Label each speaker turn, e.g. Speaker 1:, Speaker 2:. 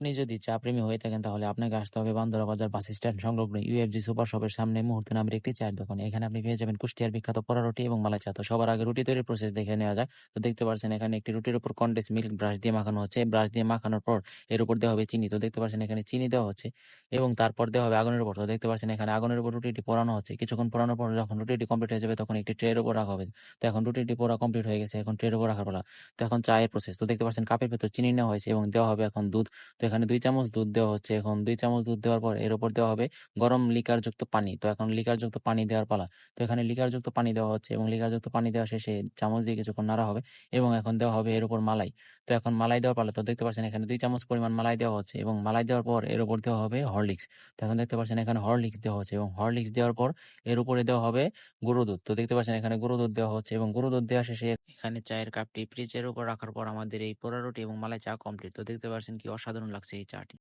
Speaker 1: আপনি যদি চা প্রেমী হয়ে থাকেন তাহলে আপনাকে আসতে হবে বান্দরা বাজার বাস স্ট্যান্ড সংলগ্ন ইউএফজি সুপার শপের সামনে মুহূর্ত নামের একটি চায়ের দোকান। এখানে আপনি পেয়ে যাবেন কুষ্টিয়ার বিখ্যাত পোড়া রুটি এবং মালাই চা। তো সবার আগে রুটি তৈরির প্রসেস দেখে নেওয়া যাক। তো দেখতে পাচ্ছেন এখানে একটি রুটির উপর কনডেন্স মিল্ক ব্রাশ দিয়ে মাখানো হচ্ছে। ব্রাশ দিয়ে মাখানোর পর এর উপর দেওয়া হবে চিনি। তো দেখতে পাচ্ছেন এখানে চিনি দেওয়া হচ্ছে এবং তারপর দেওয়া হবে আগুনের উপর। তো দেখতে পাচ্ছেন এখানে আগুনের উপর রুটিটি পোড়ানো হচ্ছে। কিছুক্ষণ পোড়ানোর পর যখন রুটিটি কমপ্লিট হয়ে যাবে তখন একটি ট্রের উপর রাখা হবে। তো এখন রুটিটি পোড়া কমপ্লিট হয়ে গেছে, এখন ট্রের উপর রাখার পালা। তো এখন চায়ের প্রসেস। তো দেখতে পাচ্ছেন কাপের ভেতর চিনি নেওয়া হয়েছে এবং দেওয়া হবে এখন দুধ। তো এখানে ২ চামচ দুধ দেওয়া হচ্ছে। এখন ২ চামচ দুধ দেওয়ার পর এর উপর দেওয়া হবে গরম লিকারযুক্ত পানি। তো এখন লিকারযুক্ত পানি দেওয়ার পালা। তো এখানে লিকারযুক্ত পানি দেওয়া হচ্ছে এবং লিকারযুক্ত পানি দেওয়া শেষে চামচ দিয়ে কিছুক্ষণ নাড়া হবে এবং এখন দেওয়া হবে এর উপর মালাই। তো এখন মালাই দেওয়ার পালা। তো দেখতে পাচ্ছেন এখানে ২ চামচ পরিমাণ মালাই দেওয়া হচ্ছে এবং মালাই দেওয়ার পর এর উপর দেওয়া হবে হরলিক্স। তো এখন দেখতে পাচ্ছেন এখানে হরলিক্স দেওয়া হচ্ছে এবং হরলিক্স দেওয়ার পর এর উপরে দেওয়া হবে গুঁড়ো দুধ। তো দেখতে পাচ্ছেন এখানে গুঁড়ো দুধ দেওয়া হচ্ছে এবং গুঁড়ো দুধ দেওয়া শেষে এখানে চায়ের কাপটি ফ্রিজের উপর রাখার পর আমাদের এই পোড়া রুটি এবং মালাই চা কমপ্লিট। তো দেখতে পাচ্ছেন কি অসাধারণ লাগছে এই চাটি।